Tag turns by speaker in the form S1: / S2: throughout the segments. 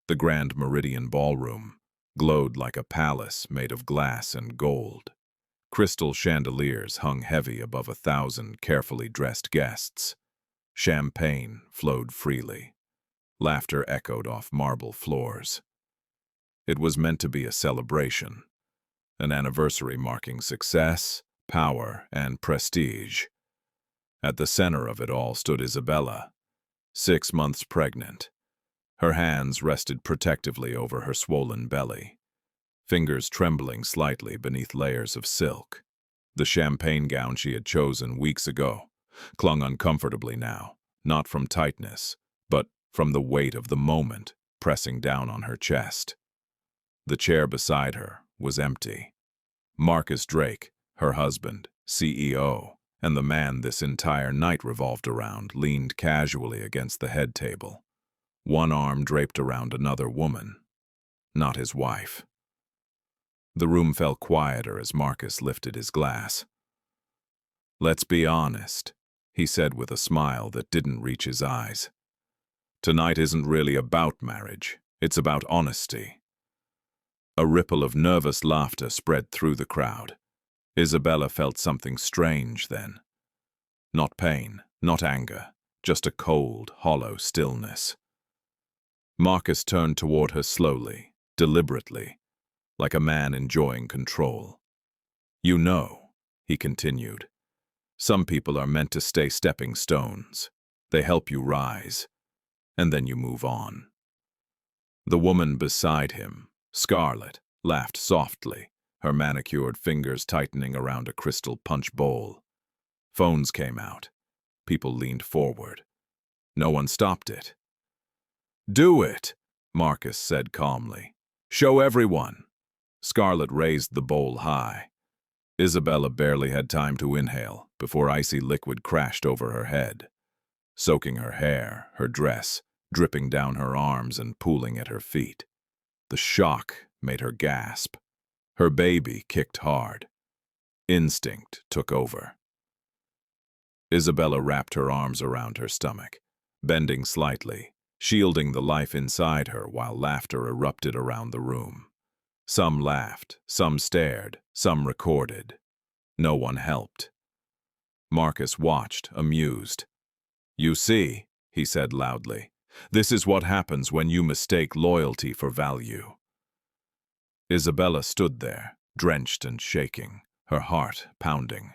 S1: The Grand Meridian Ballroom glowed like a palace made of glass and gold. Crystal chandeliers hung heavy above 1,000 carefully dressed guests. Champagne flowed freely. Laughter echoed off marble floors. It was meant to be a celebration, an anniversary marking success, power, and prestige. At the center of it all stood Isabella, 6 months pregnant. Her hands rested protectively over her swollen belly, fingers trembling slightly beneath layers of silk. The champagne gown she had chosen weeks ago clung uncomfortably now, not from tightness, but from the weight of the moment pressing down on her chest. The chair beside her was empty. Marcus Drake, her husband, CEO, and the man this entire night revolved around, leaned casually against the head table, one arm draped around another woman, not his wife. The room fell quieter as Marcus lifted his glass. "Let's be honest," he said with a smile that didn't reach his eyes. "Tonight isn't really about marriage, it's about honesty." A ripple of nervous laughter spread through the crowd. Isabella felt something strange then. Not pain, not anger, just a cold, hollow stillness. Marcus turned toward her slowly, deliberately, like a man enjoying control. "You know," he continued, "some people are meant to stay stepping stones. They help you rise, and then you move on." The woman beside him, Scarlett, laughed softly, her manicured fingers tightening around a crystal punch bowl. Phones came out. People leaned forward. No one stopped it. "Do it," Marcus said calmly. "Show everyone." Scarlett raised the bowl high. Isabella barely had time to inhale before icy liquid crashed over her head, soaking her hair, her dress, dripping down her arms and pooling at her feet. The shock made her gasp. Her baby kicked hard. Instinct took over. Isabella wrapped her arms around her stomach, bending slightly, shielding the life inside her while laughter erupted around the room. Some laughed, some stared, some recorded. No one helped. Marcus watched, amused. "You see," he said loudly, "this is what happens when you mistake loyalty for value." Isabella stood there, drenched and shaking, her heart pounding.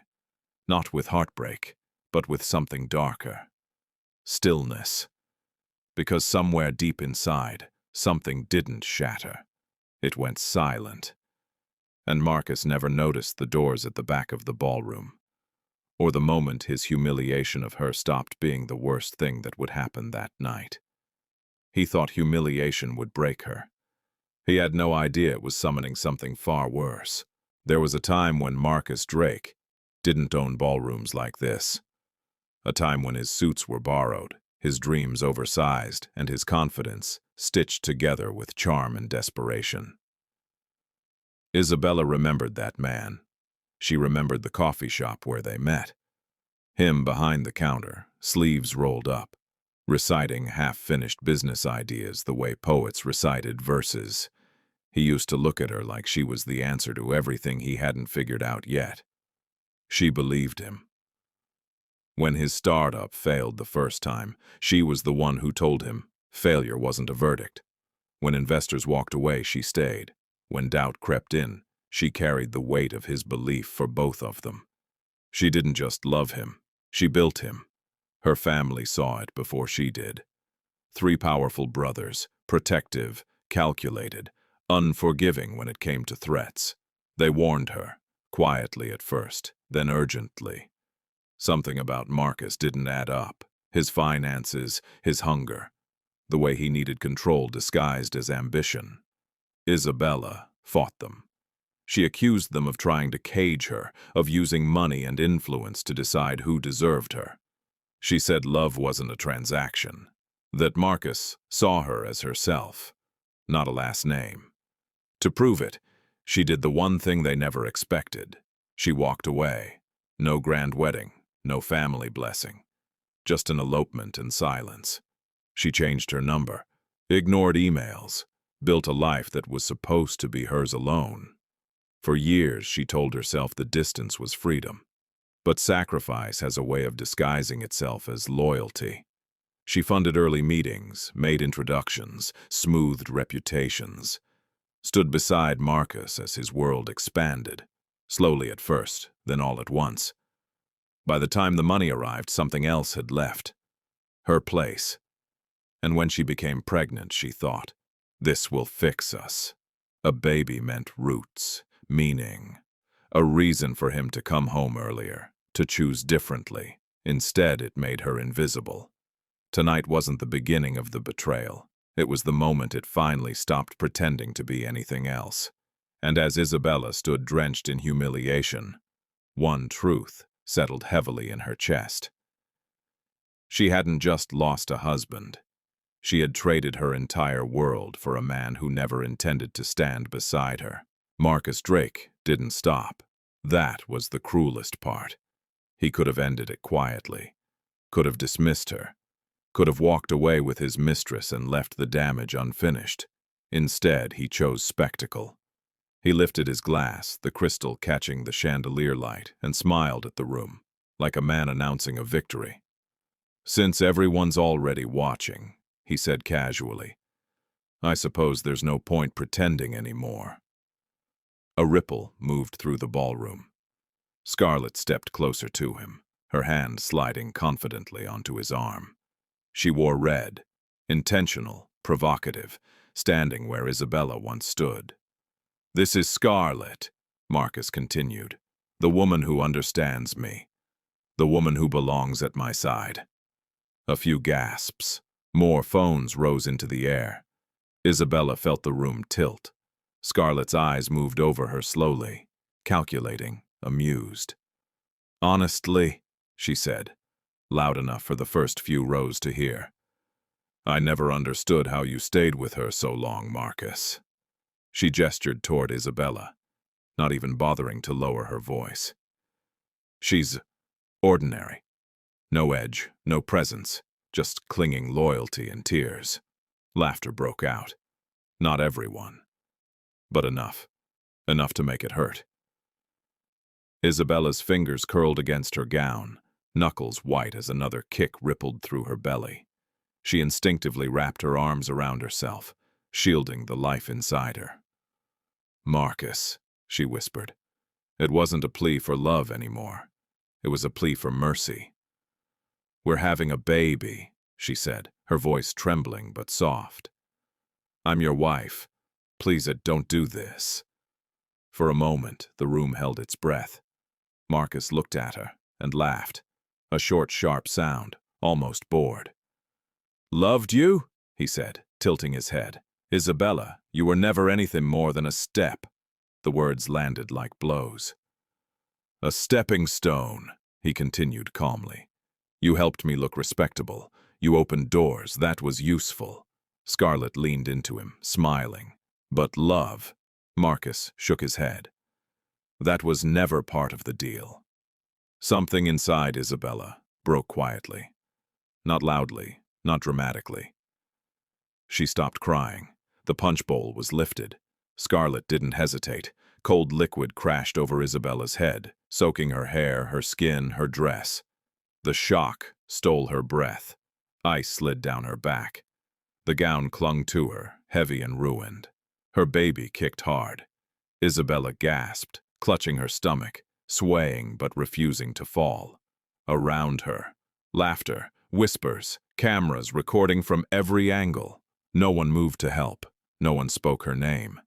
S1: Not with heartbreak, but with something darker. Stillness. Because somewhere deep inside, something didn't shatter. It went silent. And Marcus never noticed the doors at the back of the ballroom, or the moment his humiliation of her stopped being the worst thing that would happen that night. He thought humiliation would break her. He had no idea it was summoning something far worse. There was a time when Marcus Drake didn't own ballrooms like this. A time when his suits were borrowed, his dreams oversized, and his confidence stitched together with charm and desperation. Isabella remembered that man. She remembered the coffee shop where they met. Him behind the counter, sleeves rolled up, reciting half-finished business ideas the way poets recited verses. He used to look at her like she was the answer to everything he hadn't figured out yet. She believed him. When his startup failed the first time, she was the one who told him failure wasn't a verdict. When investors walked away, she stayed. When doubt crept in, she carried the weight of his belief for both of them. She didn't just love him, she built him. Her family saw it before she did. 3 powerful brothers, protective, calculated, unforgiving when it came to threats. They warned her, quietly at first, then urgently. Something about Marcus didn't add up. His finances, his hunger, the way he needed control disguised as ambition. Isabella fought them. She accused them of trying to cage her, of using money and influence to decide who deserved her. She said love wasn't a transaction, that Marcus saw her as herself, not a last name. To prove it, she did the one thing they never expected. She walked away. No grand wedding, no family blessing, just an elopement and silence. She changed her number. ignored emails, built a life that was supposed to be hers alone. For years, she told herself the distance was freedom. But sacrifice has a way of disguising itself as loyalty. She funded early meetings, made introductions, smoothed reputations, stood beside Marcus as his world expanded, slowly at first, then all at once. By the time the money arrived, something else had left. Her place. And when she became pregnant, she thought, this will fix us. A baby meant roots, meaning, a reason for him to come home earlier, to choose differently. Instead, it made her invisible. Tonight wasn't the beginning of the betrayal. It was the moment it finally stopped pretending to be anything else. And as Isabella stood drenched in humiliation, one truth settled heavily in her chest. She hadn't just lost a husband. She had traded her entire world for a man who never intended to stand beside her. Marcus Drake didn't stop. That was the cruelest part. He could have ended it quietly, could have dismissed her, could have walked away with his mistress and left the damage unfinished. Instead, he chose spectacle. He lifted his glass, the crystal catching the chandelier light, and smiled at the room, like a man announcing a victory. "Since everyone's already watching," he said casually, "I suppose there's no point pretending anymore." A ripple moved through the ballroom. Scarlett stepped closer to him, her hand sliding confidently onto his arm. She wore red, intentional, provocative, standing where Isabella once stood. "This is Scarlett," Marcus continued, "the woman who understands me, the woman who belongs at my side." A few gasps. More phones rose into the air. Isabella felt the room tilt. Scarlett's eyes moved over her slowly, calculating, amused. "Honestly," she said, loud enough for the first few rows to hear, "I never understood how you stayed with her so long, Marcus." She gestured toward Isabella, not even bothering to lower her voice. "She's ordinary. No edge, no presence, just clinging loyalty and tears." Laughter broke out. Not everyone, but enough. Enough to make it hurt. Isabella's fingers curled against her gown, knuckles white as another kick rippled through her belly. She instinctively wrapped her arms around herself, shielding the life inside her. "Marcus," she whispered. It wasn't a plea for love anymore. It was a plea for mercy. "We're having a baby," she said, her voice trembling but soft. "I'm your wife. Please, don't do this." For a moment, the room held its breath. Marcus looked at her and laughed, a short, sharp sound, almost bored. "Loved you?" he said, tilting his head. "Isabella, you were never anything more than a step." The words landed like blows. "A stepping stone," he continued calmly. "You helped me look respectable. You opened doors. That was useful." Scarlett leaned into him, smiling. "But love," Marcus shook his head. "That was never part of the deal." Something inside Isabella broke quietly. Not loudly, not dramatically. She stopped crying. The punch bowl was lifted. Scarlett didn't hesitate. Cold liquid crashed over Isabella's head, soaking her hair, her skin, her dress. The shock stole her breath. Ice slid down her back. The gown clung to her, heavy and ruined. Her baby kicked hard. Isabella gasped, clutching her stomach, swaying but refusing to fall. Around her, laughter, whispers, cameras recording from every angle. No one moved to help. No one spoke her name.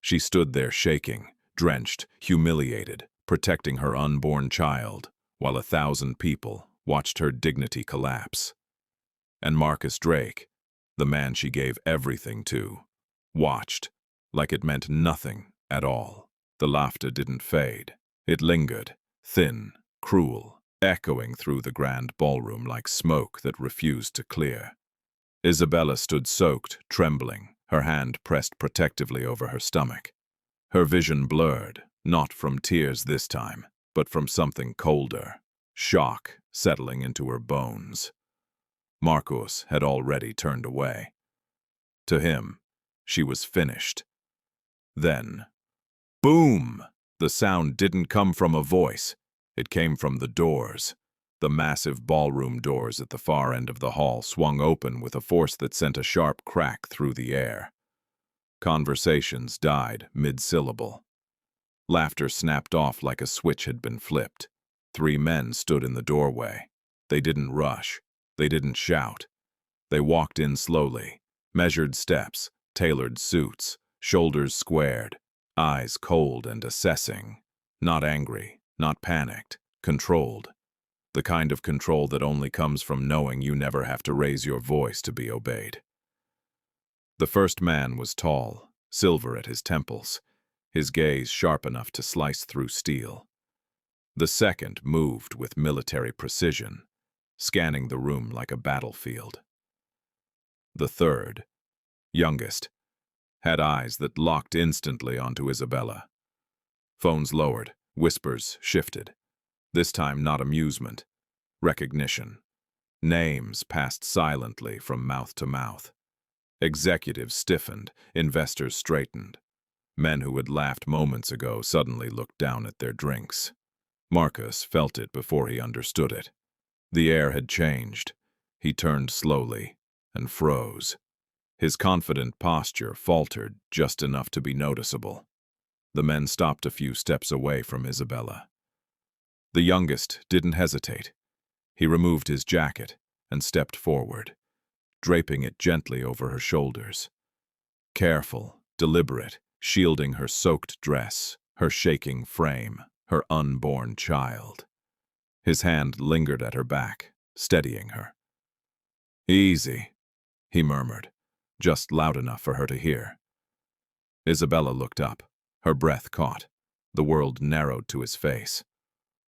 S1: She stood there shaking, drenched, humiliated, protecting her unborn child, while 1,000 people watched her dignity collapse. And Marcus Drake, the man she gave everything to, watched, like it meant nothing at all. The laughter didn't fade. It lingered, thin, cruel, echoing through the grand ballroom like smoke that refused to clear. Isabella stood soaked, trembling, her hand pressed protectively over her stomach. Her vision blurred, not from tears this time, but from something colder, shock settling into her bones. Marcus had already turned away. To him, she was finished. Then, boom! The sound didn't come from a voice. It came from the doors. The massive ballroom doors at the far end of the hall swung open with a force that sent a sharp crack through the air. Conversations died mid-syllable. Laughter snapped off like a switch had been flipped. 3 men stood in the doorway. They didn't rush. They didn't shout. They walked in slowly, measured steps, tailored suits, shoulders squared, eyes cold and assessing. Not angry, not panicked, controlled. The kind of control that only comes from knowing you never have to raise your voice to be obeyed. The first man was tall, silver at his temples, his gaze sharp enough to slice through steel. The second moved with military precision, scanning the room like a battlefield. The third, youngest, had eyes that locked instantly onto Isabella. Phones lowered, whispers shifted. This time not amusement, recognition. Names passed silently from mouth to mouth. Executives stiffened, investors straightened. Men who had laughed moments ago suddenly looked down at their drinks. Marcus felt it before he understood it. The air had changed. He turned slowly and froze. His confident posture faltered just enough to be noticeable. The men stopped a few steps away from Isabella. The youngest didn't hesitate. He removed his jacket and stepped forward, draping it gently over her shoulders. Careful, deliberate, shielding her soaked dress, her shaking frame, her unborn child. His hand lingered at her back, steadying her. "Easy," he murmured, just loud enough for her to hear. Isabella looked up, her breath caught. The world narrowed to his face.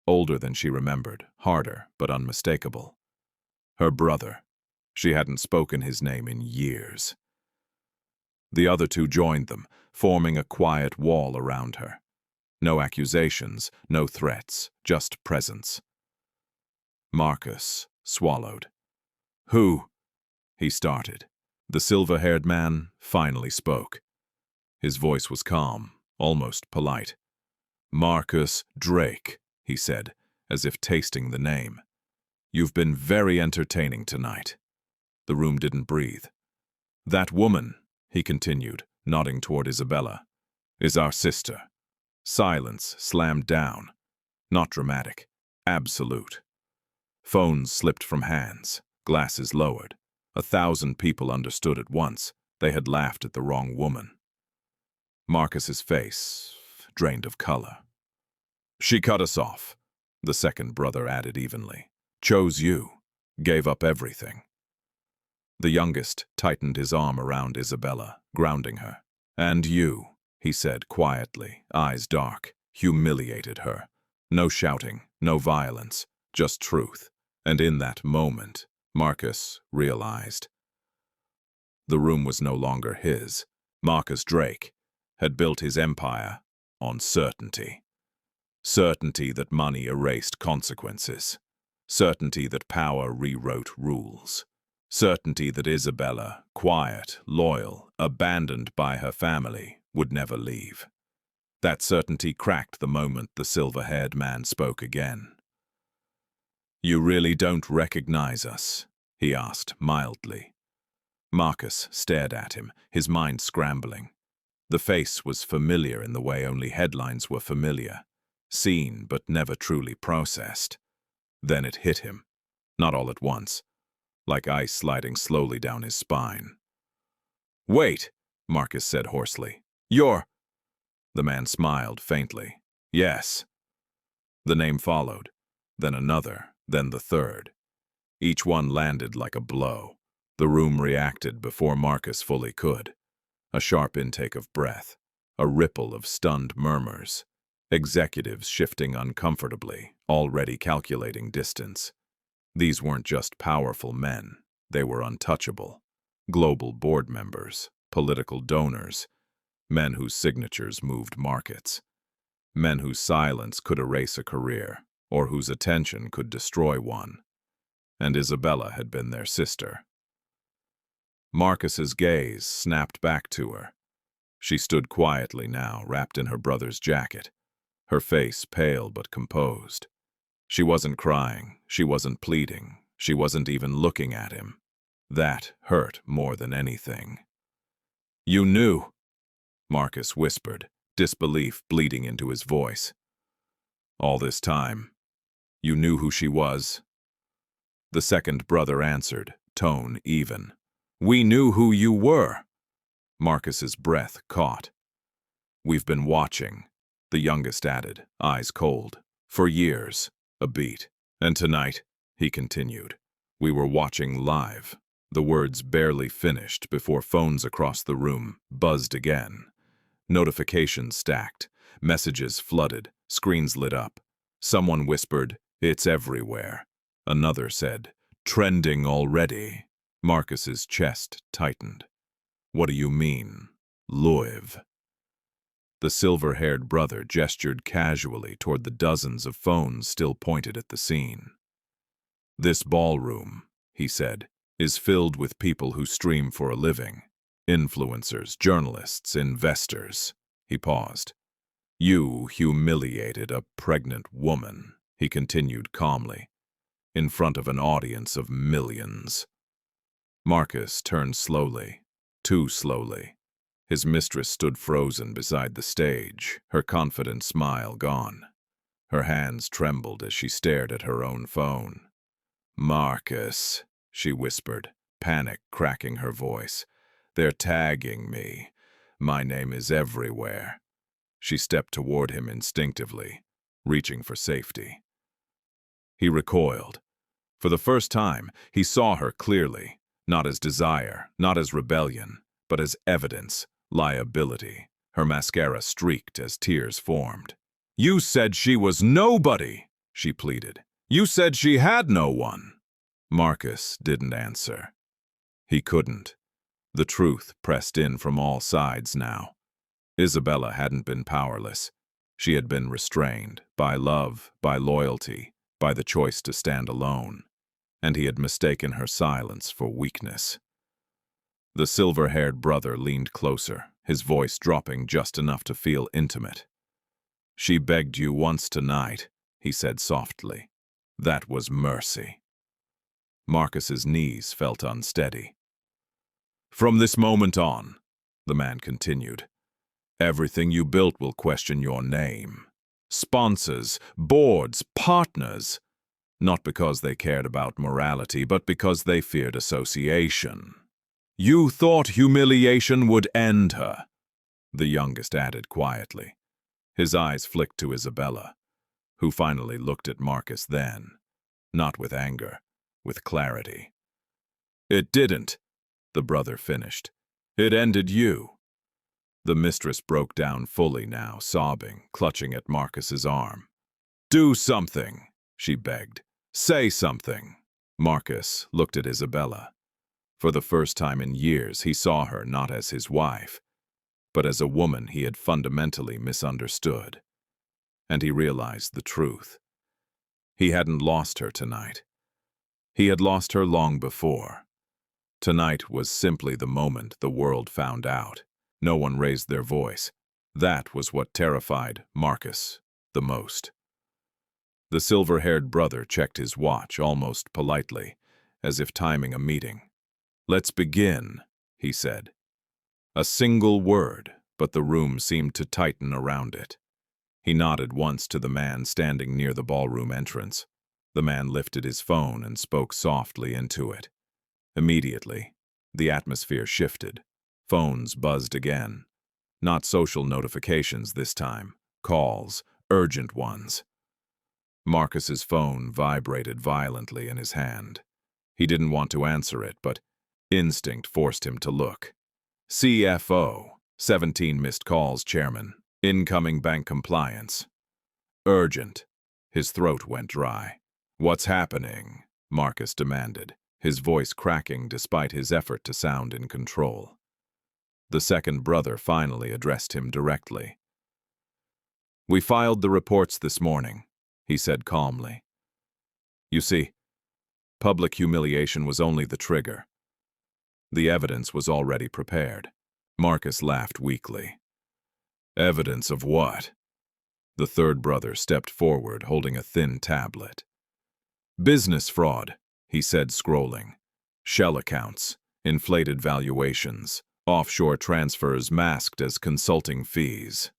S1: Older than she remembered, harder but unmistakable. Her brother. She hadn't spoken his name in years. The other 2 joined them, forming a quiet wall around her. No accusations, no threats, just presence. Marcus swallowed. "Who?" he started. The silver-haired man finally spoke. His voice was calm, almost polite. "Marcus Drake," he said, as if tasting the name. "You've been very entertaining tonight." The room didn't breathe. "That woman," he continued, nodding toward Isabella, "is our sister." Silence slammed down. Not dramatic. Absolute. Phones slipped from hands. Glasses lowered. 1,000 people understood at once. They had laughed at the wrong woman. Marcus's face drained of color. "She cut us off," the second brother added evenly. "Chose you. Gave up everything." The youngest tightened his arm around Isabella, grounding her. "And you," he said quietly, eyes dark, humiliated her. No shouting, no violence, just truth. And in that moment, Marcus realized. The room was no longer his. Marcus Drake had built his empire on certainty. Certainty that money erased consequences. Certainty that power rewrote rules. Certainty that Isabella, quiet, loyal, abandoned by her family, would never leave. That certainty cracked the moment the silver-haired man spoke again. "You really don't recognize us?" he asked mildly. Marcus stared at him, his mind scrambling. The face was familiar in the way only headlines were familiar. Seen but never truly processed. Then it hit him, not all at once, like ice sliding slowly down his spine. "Wait," Marcus said hoarsely. "You're—" The man smiled faintly. "Yes." The name followed, then another, then the third. Each one landed like a blow. The room reacted before Marcus fully could. A sharp intake of breath, a ripple of stunned murmurs. Executives shifting uncomfortably, already calculating distance. These weren't just powerful men, they were untouchable. Global board members, political donors, men whose signatures moved markets. Men whose silence could erase a career, or whose attention could destroy one. And Isabella had been their sister. Marcus's gaze snapped back to her. She stood quietly now, wrapped in her brother's jacket, her face pale but composed. She wasn't crying, she wasn't pleading, she wasn't even looking at him. That hurt more than anything. "You knew," Marcus whispered, disbelief bleeding into his voice. "All this time, you knew who she was?" The second brother answered, tone even. "We knew who you were." Marcus's breath caught. "We've been watching," the youngest added, eyes cold. "For years." A beat. "And tonight," he continued, "we were watching live." The words barely finished before phones across the room buzzed again. Notifications stacked, messages flooded, screens lit up. Someone whispered, "It's everywhere." Another said, "Trending already." Marcus's chest tightened. "What do you mean, live?" The silver-haired brother gestured casually toward the dozens of phones still pointed at the scene. "This ballroom," he said, "is filled with people who stream for a living. Influencers, journalists, investors." He paused. "You humiliated a pregnant woman," he continued calmly, "in front of an audience of millions." Marcus turned slowly, too slowly. His mistress stood frozen beside the stage, her confident smile gone. Her hands trembled as she stared at her own phone. "Marcus," she whispered, panic cracking her voice. "They're tagging me. My name is everywhere." She stepped toward him instinctively, reaching for safety. He recoiled. For the first time, he saw her clearly, not as desire, not as rebellion, but as evidence, liability. Her mascara streaked as tears formed. "You said she was nobody," she pleaded. "You said she had no one." Marcus didn't answer. He couldn't. The truth pressed in from all sides now. Isabella hadn't been powerless. She had been restrained by love, by loyalty, by the choice to stand alone. And he had mistaken her silence for weakness. The silver-haired brother leaned closer, his voice dropping just enough to feel intimate. "She begged you once tonight," he said softly. "That was mercy." Marcus's knees felt unsteady. "From this moment on," the man continued, "everything you built will question your name. Sponsors, boards, partners. Not because they cared about morality, but because they feared association. You thought humiliation would end her," the youngest added quietly. His eyes flicked to Isabella, who finally looked at Marcus then, not with anger, with clarity. "It didn't," the brother finished. "It ended you." The mistress broke down fully now, sobbing, clutching at Marcus's arm. "Do something," she begged. "Say something." Marcus looked at Isabella. For the first time in years, he saw her not as his wife, but as a woman he had fundamentally misunderstood. And he realized the truth. He hadn't lost her tonight. He had lost her long before. Tonight was simply the moment the world found out. No one raised their voice. That was what terrified Marcus the most. The silver-haired brother checked his watch almost politely, as if timing a meeting. "Let's begin," he said. A single word, but the room seemed to tighten around it. He nodded once to the man standing near the ballroom entrance. The man lifted his phone and spoke softly into it. Immediately, the atmosphere shifted. Phones buzzed again. Not social notifications this time. Calls, urgent ones. Marcus's phone vibrated violently in his hand. He didn't want to answer it, but instinct forced him to look. "CFO, 17 missed calls, Chairman. Incoming bank compliance." "Urgent." His throat went dry. "What's happening?" Marcus demanded, his voice cracking despite his effort to sound in control. The second brother finally addressed him directly. "We filed the reports this morning," he said calmly. "You see, public humiliation was only the trigger. The evidence was already prepared. Marcus laughed weakly. Evidence of what? The third brother stepped forward, holding a thin tablet. Business fraud, he said, scrolling. Shell accounts, inflated valuations, offshore transfers masked as consulting fees.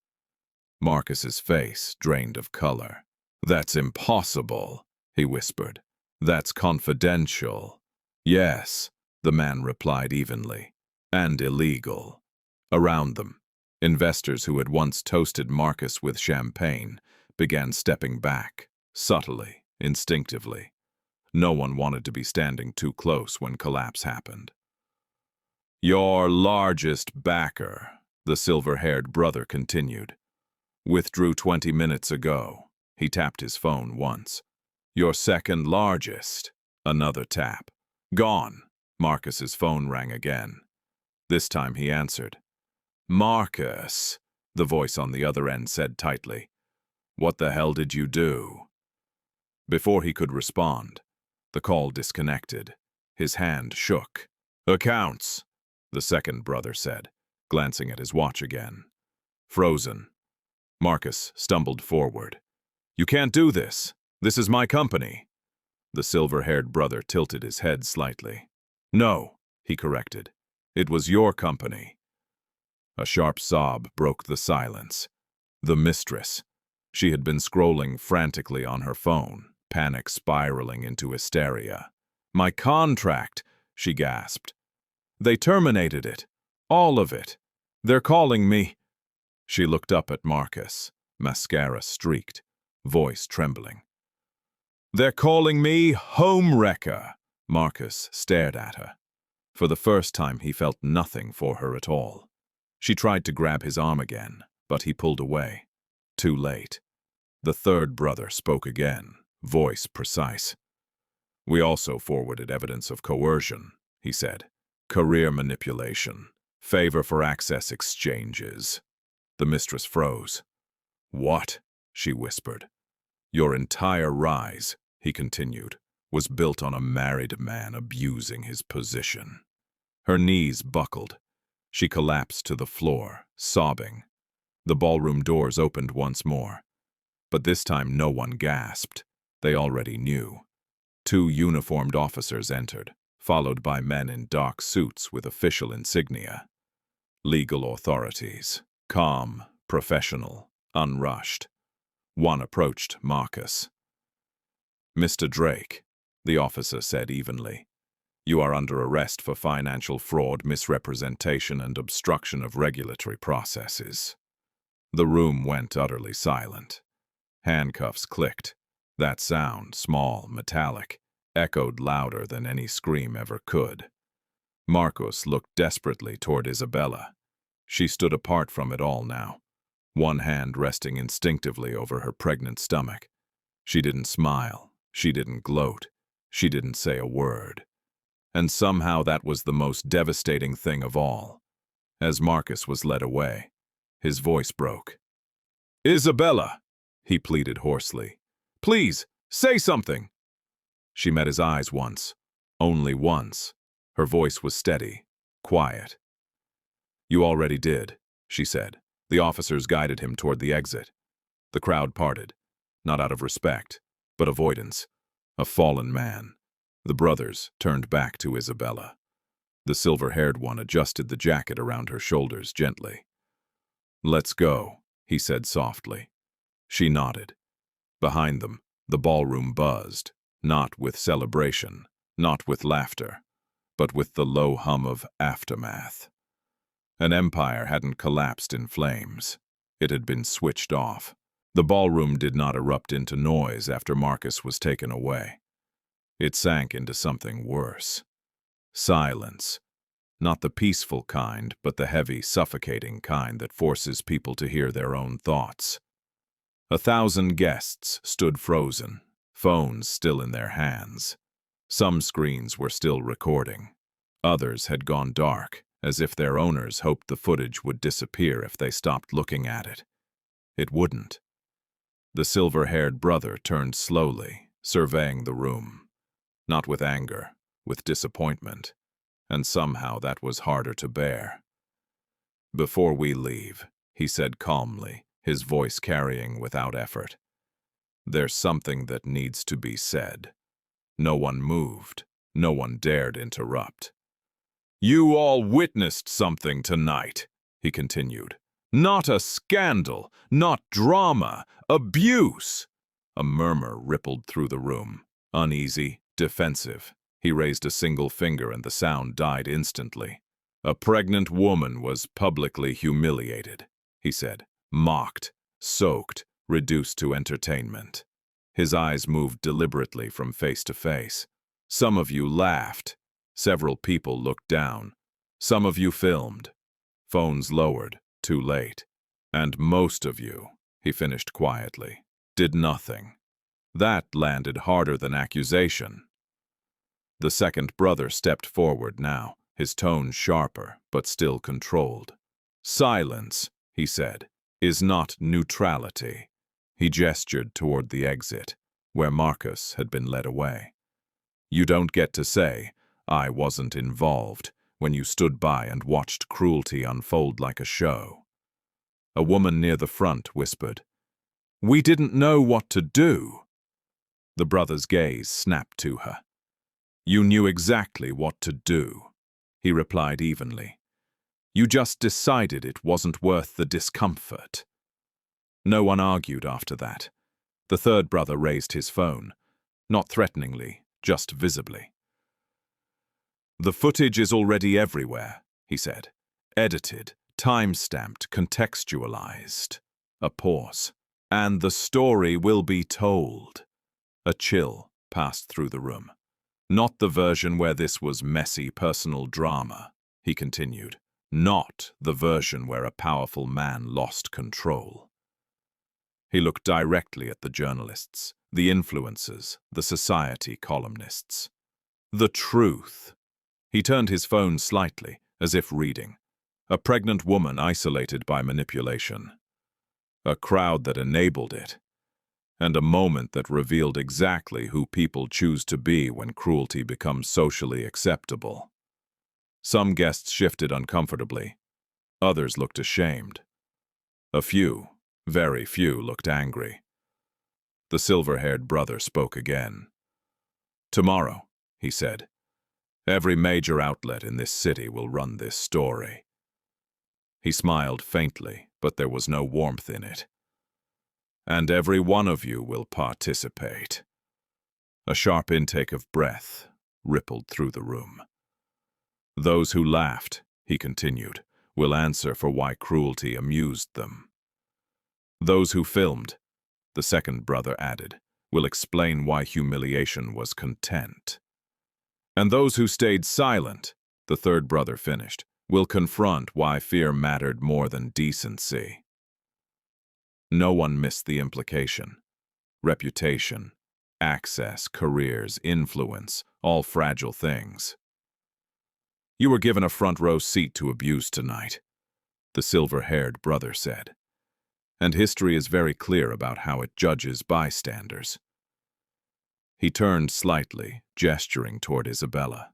S1: Marcus's face drained of color. That's impossible, he whispered. That's confidential. Yes, the man replied evenly. And illegal. Around them, investors who had once toasted Marcus with champagne began stepping back, subtly, instinctively. No one wanted to be standing too close when collapse happened. Your largest backer, the silver-haired brother continued, withdrew 20 minutes ago. He tapped his phone once. Your second largest. Another tap. Gone. Marcus's phone rang again. This time he answered. Marcus, the voice on the other end said tightly. What the hell did you do? Before he could respond, the call disconnected. His hand shook. Accounts, the second brother said, glancing at his watch again. Frozen. Marcus stumbled forward. You can't do this. This is my company. The silver-haired brother tilted his head slightly. No, he corrected. It was your company. A sharp sob broke the silence. The mistress. She had been scrolling frantically on her phone, panic spiraling into hysteria. My contract, she gasped. They terminated it. All of it. They're calling me. She looked up at Marcus, mascara streaked, voice trembling. They're calling me homewrecker. Marcus stared at her. For the first time he felt nothing for her at all. She tried to grab his arm again, but he pulled away. Too late. The third brother spoke again, voice precise. We also forwarded evidence of coercion, he said. Career manipulation. Favor for access exchanges. The mistress froze. What? She whispered. Your entire rise, he continued, was built on a married man abusing his position. Her knees buckled. She collapsed to the floor, sobbing. The ballroom doors opened once more. But this time no one gasped. They already knew. 2 uniformed officers entered, followed by men in dark suits with official insignia. Legal authorities. Calm, professional, unrushed. One approached Marcus. Mr. Drake, the officer said evenly, you are under arrest for financial fraud, misrepresentation, and obstruction of regulatory processes. The room went utterly silent. Handcuffs clicked. That sound, small, metallic, echoed louder than any scream ever could. Marcus looked desperately toward Isabella. She stood apart from it all now, one hand resting instinctively over her pregnant stomach. She didn't smile. She didn't gloat. She didn't say a word. And somehow that was the most devastating thing of all. As Marcus was led away, his voice broke. Isabella, he pleaded hoarsely. Please, say something. She met his eyes once, only once. Her voice was steady, quiet. You already did, she said. The officers guided him toward the exit. The crowd parted, not out of respect, but avoidance. A fallen man. The brothers turned back to Isabella. The silver-haired one adjusted the jacket around her shoulders gently. Let's go, he said softly. She nodded. Behind them, the ballroom buzzed, not with celebration, not with laughter, but with the low hum of aftermath. An empire hadn't collapsed in flames. It had been switched off. The ballroom did not erupt into noise after Marcus was taken away. It sank into something worse. Silence. Not the peaceful kind, but the heavy, suffocating kind that forces people to hear their own thoughts. 1,000 guests stood frozen, phones still in their hands. Some screens were still recording. Others had gone dark, as if their owners hoped the footage would disappear if they stopped looking at it. It wouldn't. The silver-haired brother turned slowly, surveying the room. Not with anger, with disappointment. and somehow that was harder to bear. "Before we leave," he said calmly, his voice carrying without effort, "there's something that needs to be said." No one moved. No one dared interrupt. "You all witnessed something tonight," he continued. "Not a scandal, not drama, abuse." A murmur rippled through the room, uneasy, defensive. He raised a single finger and the sound died instantly. "A pregnant woman was publicly humiliated," he said, "mocked, soaked, reduced to entertainment." His eyes moved deliberately from face to face. "Some of you laughed. Several people looked down. Some of you filmed. Phones lowered, too late. And most of you," he finished quietly, "did nothing." That landed harder than accusation. The second brother stepped forward now, his tone sharper, but still controlled. "Silence," he said, "is not neutrality." He gestured toward the exit, where Marcus had been led away. "You don't get to say, 'I wasn't involved,' when you stood by and watched cruelty unfold like a show." A woman near the front whispered, "We didn't know what to do." The brother's gaze snapped to her. "You knew exactly what to do," he replied evenly. "You just decided it wasn't worth the discomfort." No one argued after that. The third brother raised his phone, not threateningly, just visibly. "The footage is already everywhere," he said. "Edited, time-stamped, contextualized." A pause. "And the story will be told." A chill passed through the room. "Not the version where this was messy personal drama," he continued. "Not the version where a powerful man lost control." He looked directly at the journalists, the influencers, the society columnists. "The truth." He turned his phone slightly, as if reading. "A pregnant woman isolated by manipulation. A crowd that enabled it. And a moment that revealed exactly who people choose to be when cruelty becomes socially acceptable." Some guests shifted uncomfortably. Others looked ashamed. A few, very few, looked angry. The silver-haired brother spoke again. "Tomorrow," he said, "every major outlet in this city will run this story." He smiled faintly, but there was no warmth in it. "And every one of you will participate." A sharp intake of breath rippled through the room. "Those who laughed," he continued, "will answer for why cruelty amused them. Those who filmed," the second brother added, "will explain why humiliation was content. And those who stayed silent," the third brother finished, "will confront why fear mattered more than decency." No one missed the implication. Reputation, access, careers, influence, all fragile things. "You were given a front-row seat to abuse tonight," the silver-haired brother said. "And history is very clear about how it judges bystanders." He turned slightly, gesturing toward Isabella.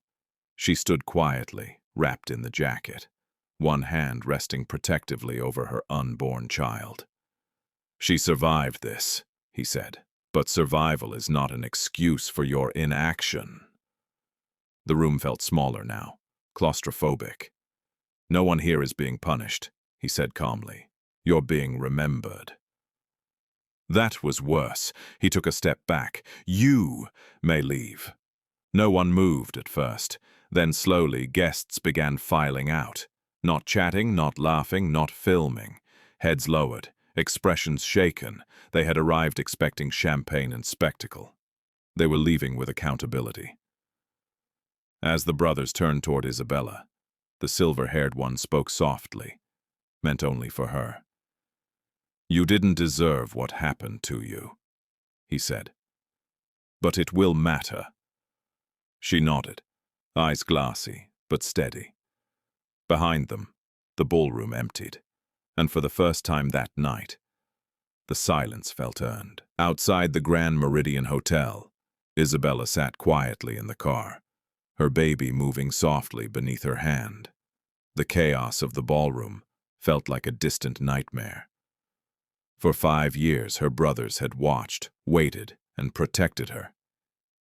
S1: She stood quietly, wrapped in the jacket, one hand resting protectively over her unborn child. "She survived this," he said, "but survival is not an excuse for your inaction." The room felt smaller now, claustrophobic. "No one here is being punished," he said calmly. "You're being remembered." That was worse. He took a step back. "You may leave." No one moved at first. Then slowly guests began filing out. Not chatting, not laughing, not filming. Heads lowered, expressions shaken. They had arrived expecting champagne and spectacle. They were leaving with accountability. As the brothers turned toward Isabella, the silver-haired one spoke softly, meant only for her. "You didn't deserve what happened to you," he said. "But it will matter." She nodded, eyes glassy, but steady. Behind them, the ballroom emptied, and for the first time that night, the silence felt earned. Outside the Grand Meridian Hotel, Isabella sat quietly in the car, her baby moving softly beneath her hand. The chaos of the ballroom felt like a distant nightmare. For 5 years, her brothers had watched, waited, and protected her,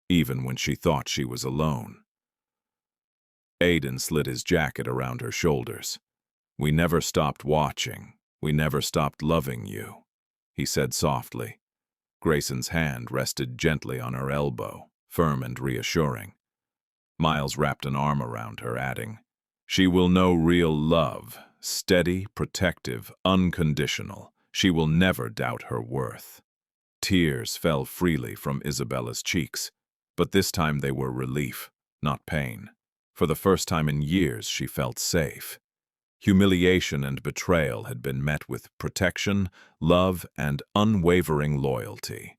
S1: even when she thought she was alone. Aiden slid his jacket around her shoulders. "We never stopped watching. We never stopped loving you," he said softly. Grayson's hand rested gently on her elbow, firm and reassuring. Miles wrapped an arm around her, adding, "She will know real love, steady, protective, unconditional. She will never doubt her worth." Tears fell freely from Isabella's cheeks, but this time they were relief, not pain. For the first time in years, she felt safe. Humiliation and betrayal had been met with protection, love, and unwavering loyalty.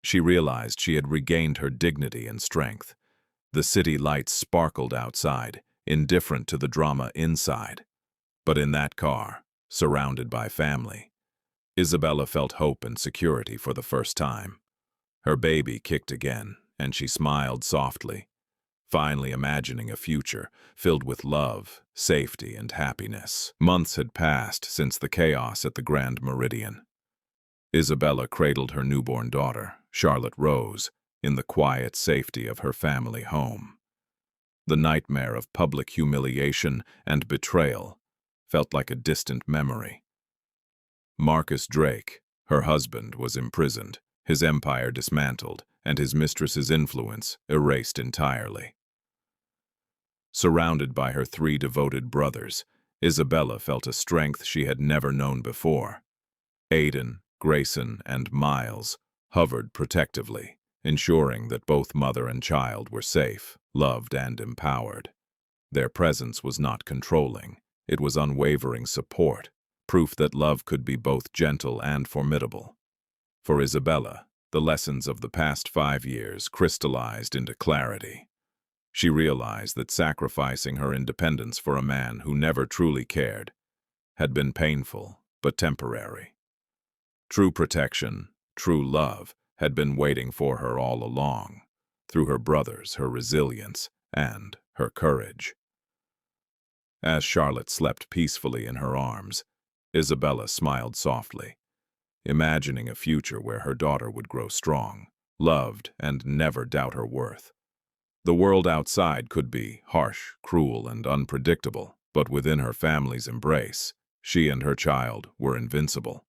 S1: She realized she had regained her dignity and strength. The city lights sparkled outside, indifferent to the drama inside. But in that car, surrounded by family, Isabella felt hope and security for the first time. Her baby kicked again, and she smiled softly, finally imagining a future filled with love, safety, and happiness. Months had passed since the chaos at the Grand Meridian. Isabella cradled her newborn daughter, Charlotte Rose, in the quiet safety of her family home. The nightmare of public humiliation and betrayal felt like a distant memory. Marcus Drake, her husband, was imprisoned, his empire dismantled, and his mistress's influence erased entirely. Surrounded by her 3 devoted brothers, Isabella felt a strength she had never known before. Aiden, Grayson, and Miles hovered protectively, ensuring that both mother and child were safe, loved, and empowered. Their presence was not controlling, it was unwavering support, proof that love could be both gentle and formidable. For Isabella, the lessons of the past 5 years crystallized into clarity. She realized that sacrificing her independence for a man who never truly cared had been painful but temporary. True protection, true love, had been waiting for her all along, through her brothers, her resilience, and her courage. As Charlotte slept peacefully in her arms, Isabella smiled softly, imagining a future where her daughter would grow strong, loved, and never doubt her worth. The world outside could be harsh, cruel, and unpredictable, but within her family's embrace, she and her child were invincible.